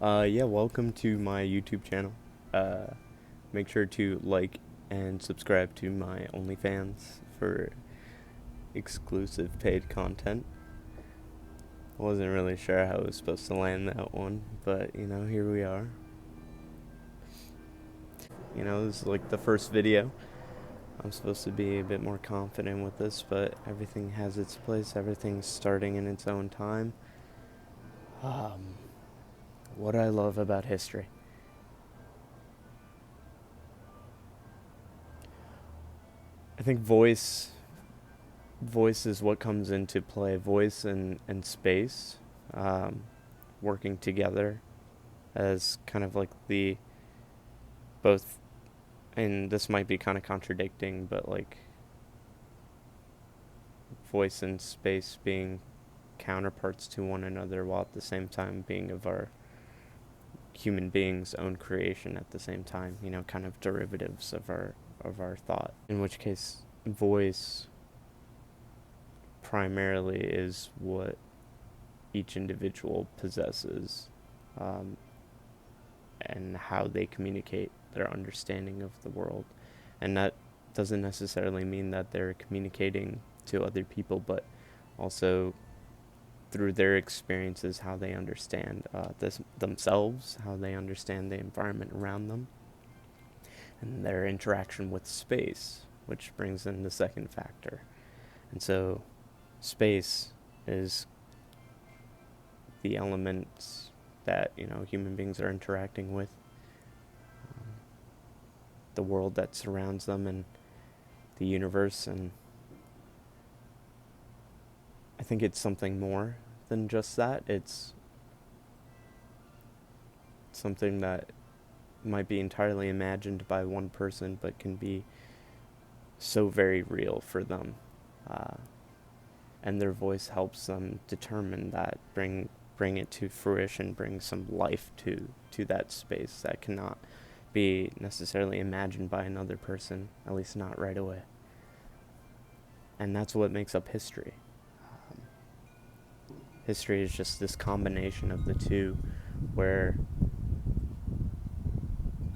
Yeah, welcome to my YouTube channel. Uh, Make sure to like and subscribe to my OnlyFans for exclusive paid content. I wasn't really sure how I was supposed to land that one, but here we are. This is like the first video. I'm supposed to be a bit more confident with this, but everything has its place. Everything's starting in its own time. Um, what I love about history. I think voice is what comes into play. Voice and space um, working together as kind of like the both, and this might be kind of contradicting, but like voice and space being counterparts to one another while at the same time being of our human beings' own creation at the same time, kind of derivatives of our thought. In which case, voice primarily is what each individual possesses, um, and how they communicate their understanding of the world. And that doesn't necessarily mean that they're communicating to other people, but also through their experiences, how they understand themselves, how they understand the environment around them, and their interaction with space, which brings in the second factor. And so space is the elements that human beings are interacting with, the world that surrounds them, and the universe. And I think it's something more than just that. It's something that might be entirely imagined by one person, but can be so very real for them. And their voice helps them determine that, bring it to fruition, bring some life to that space that cannot be necessarily imagined by another person, at least not right away. And that's what makes up history. History is just this combination of the two, where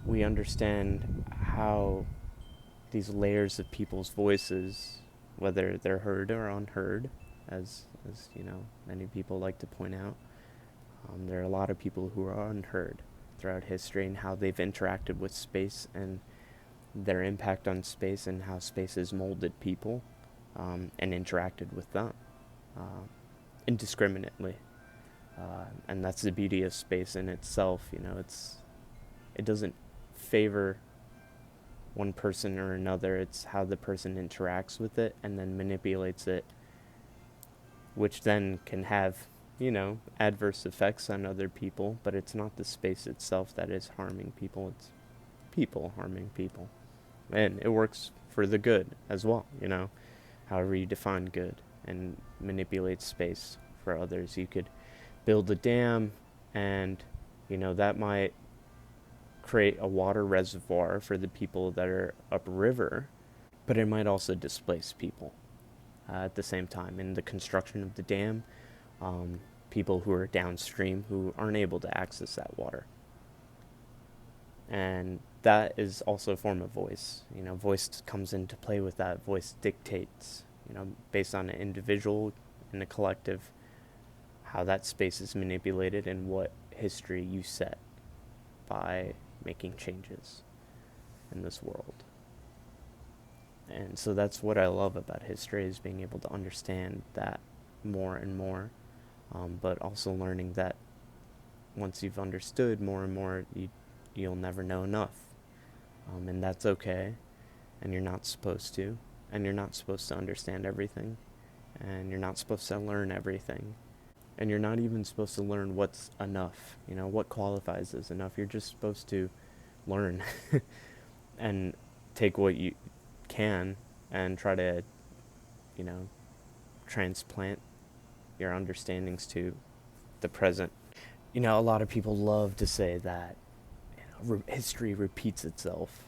we understand how these layers of people's voices, whether they're heard or unheard, as many people like to point out, there are a lot of people who are unheard throughout history, and how they've interacted with space and their impact on space, and how space has molded people, and interacted with them indiscriminately. And that's the beauty of space in itself. It doesn't favor one person or another. It's how the person interacts with it and then manipulates it, which then can have adverse effects on other people. But it's not the space itself that is harming people, it's people harming people. And it works for the good as well, however you define good, and manipulate space for others. You could build a dam, and that might create a water reservoir for the people that are upriver, but it might also displace people at the same time. In the construction of the dam, people who are downstream who aren't able to access that water. And that is also a form of voice. Voice comes into play with that. Voice dictates, based on an individual and a collective, how that space is manipulated and what history you set by making changes in this world. And so that's what I love about history, is being able to understand that more and more, but also learning that once you've understood more and more, you'll never know enough. And that's okay, and you're not supposed to, and you're not supposed to understand everything, and you're not supposed to learn everything, and you're not even supposed to learn what's enough, what qualifies as enough. You're just supposed to learn and take what you can and try to, transplant your understandings to the present. A lot of people love to say that history repeats itself.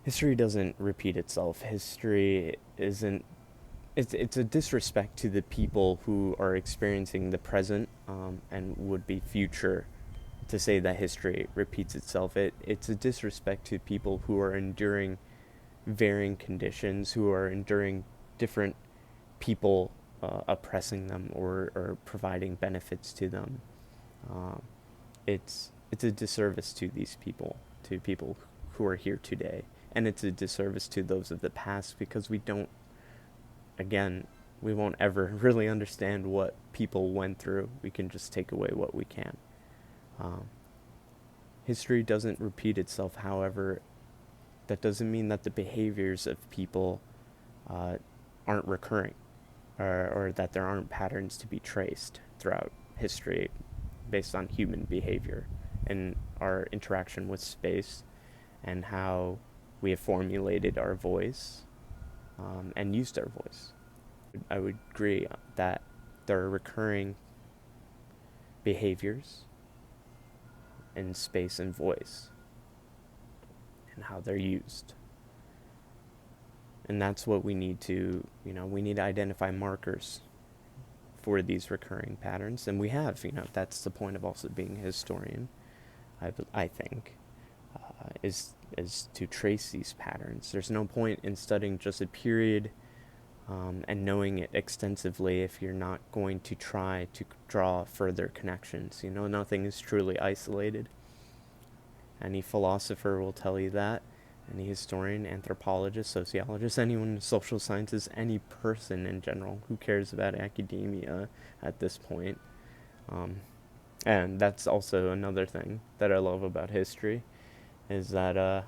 History doesn't repeat itself. History isn't. It's a disrespect to the people who are experiencing the present, and would be future to say that history repeats itself. It's a disrespect to people who are enduring varying conditions, who are enduring different people oppressing them or providing benefits to them. Um, it's a disservice to these people, to people who are here today, and it's a disservice to those of the past, because we don't, again, we won't ever really understand what people went through. We can just take away what we can. Um, History doesn't repeat itself, however. That doesn't mean that the behaviors of people aren't recurring, or that there aren't patterns to be traced throughout history based on human behavior and our interaction with space, and how we have formulated our voice and used our voice. I would agree that there are recurring behaviors in space and voice and how they're used. And that's what we need to, we need to identify markers for these recurring patterns. And we have, that's the point of also being a historian, I think, is to trace these patterns. There's no point in studying just a period and knowing it extensively if you're not going to try to draw further connections. Nothing is truly isolated. Any philosopher will tell you that. Any historian, anthropologist, sociologist, anyone in social sciences, any person in general who cares about academia at this point. And that's also another thing that I love about history, is that,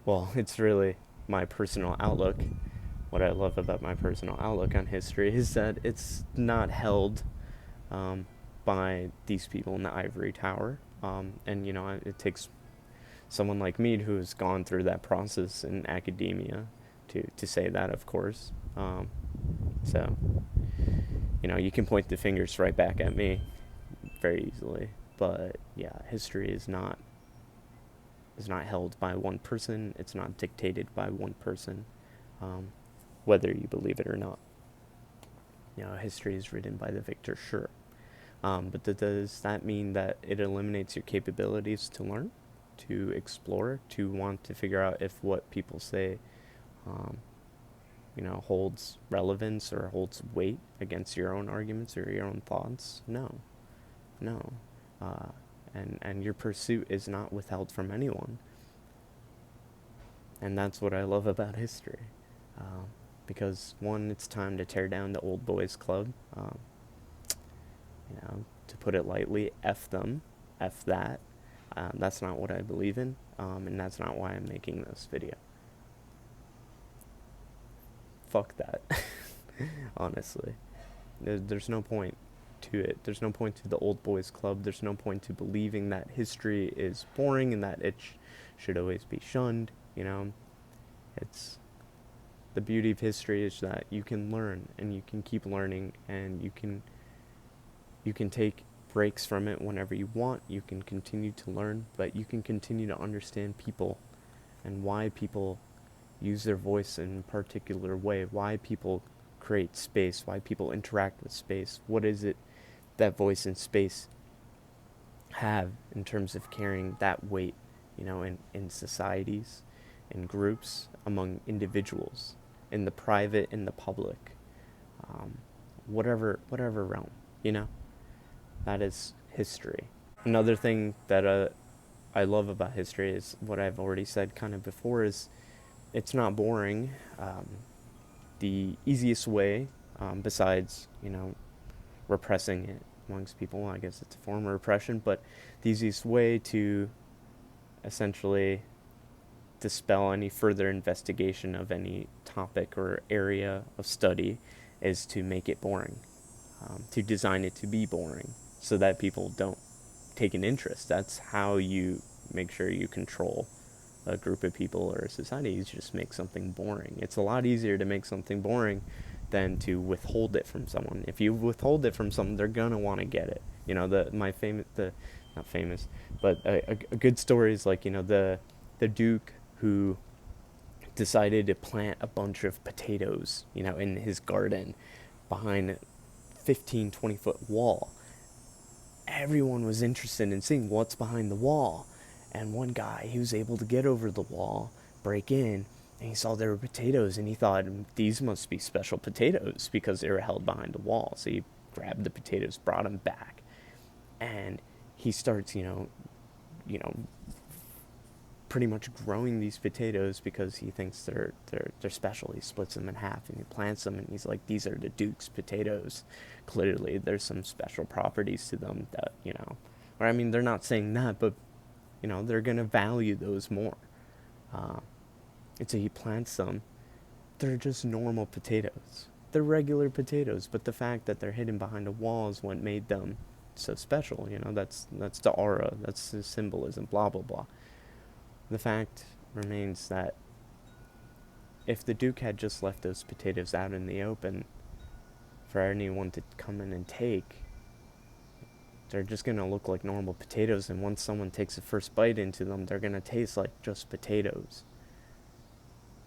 it's really my personal outlook. What I love about my personal outlook on history is that it's not held by these people in the ivory tower. And, it takes someone like me who's gone through that process in academia to say that, of course. So, you can point the fingers right back at me very easily. But, yeah, history is not held by one person. It's not dictated by one person, whether you believe it or not. History is written by the victor, sure. But does that mean that it eliminates your capabilities to learn, to explore, to want to figure out if what people say, holds relevance or holds weight against your own arguments or your own thoughts? No. And your pursuit is not withheld from anyone. And that's what I love about history. Because, one, it's time to tear down the old boys club. To put it lightly, F them, F that. That's not what I believe in, and that's not why I'm making this video. Fuck that. Honestly. There's no point to it. There's no point to the old boys club. There's no point to believing that history is boring and that it should always be shunned. It's the beauty of history is that you can learn and you can keep learning, and you can take breaks from it whenever you want. You can continue to learn, but you can continue to understand people and why people use their voice in a particular way, why people create space, why people interact with space. What is it that voice and space have in terms of carrying that weight, in societies, in groups, among individuals, in the private, in the public, whatever realm, That is history. Another thing that I love about history is what I've already said kind of before, is it's not boring. The easiest way, besides, repressing it amongst people, I guess it's a form of repression, but the easiest way to essentially dispel any further investigation of any topic or area of study is to make it boring, to design it to be boring, so that people don't take an interest. That's how you make sure you control a group of people or a society. You just make something boring. It's a lot easier to make something boring than to withhold it from someone. If you withhold it from someone, they're gonna want to get it. A good story is like, the Duke who decided to plant a bunch of potatoes, in his garden behind a 15-20 foot wall. everyone was interested in seeing what's behind the wall. And one guy, he was able to get over the wall, break in, and he saw there were potatoes, and he thought these must be special potatoes because they were held behind the wall. So he grabbed the potatoes, brought them back, and he starts, pretty much growing these potatoes because he thinks they're special. He splits them in half and he plants them, and he's like, these are the Duke's potatoes. Clearly, there's some special properties to them that, or I mean, they're not saying that, but they're gonna value those more. And so he plants them. They're just normal potatoes. They're regular potatoes, but the fact that they're hidden behind a wall is what made them so special. That's the aura, that's the symbolism, blah blah blah. The fact remains that if the Duke had just left those potatoes out in the open for anyone to come in and take, they're just going to look like normal potatoes, and once someone takes a first bite into them, they're going to taste like just potatoes.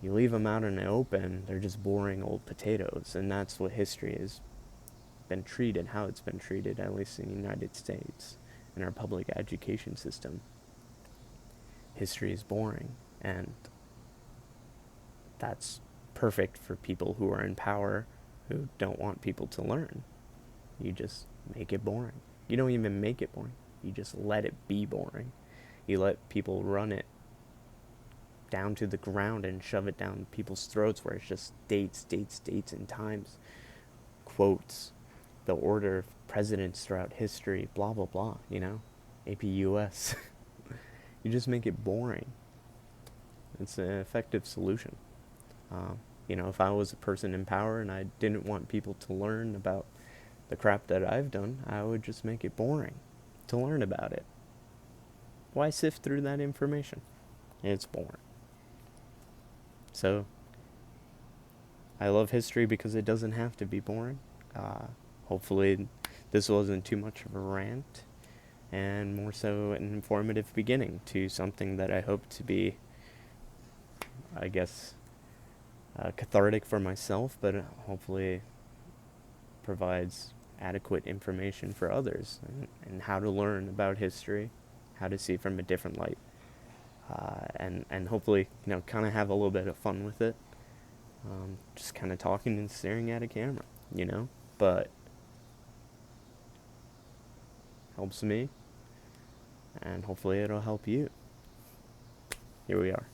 You leave them out in the open, they're just boring old potatoes, and that's what history has been treated, how it's been treated, at least in the United States, in our public education system. History is boring, and that's perfect for people who are in power who don't want people to learn. You just make it boring. You don't even make it boring. You just let it be boring. You let people run it down to the ground and shove it down people's throats where it's just dates, and times, quotes, the order of presidents throughout history, blah, blah, blah, APUS. You just make it boring. It's an effective solution. If I was a person in power and I didn't want people to learn about the crap that I've done, I would just make it boring to learn about it. Why sift through that information? It's boring. So, I love history because it doesn't have to be boring. Hopefully, this wasn't too much of a rant, and more so an informative beginning to something that I hope to be, I guess, cathartic for myself, but hopefully provides adequate information for others, and how to learn about history, how to see from a different light, and hopefully, kind of have a little bit of fun with it, just kind of talking and staring at a camera, but helps me, and hopefully it'll help you. Here we are.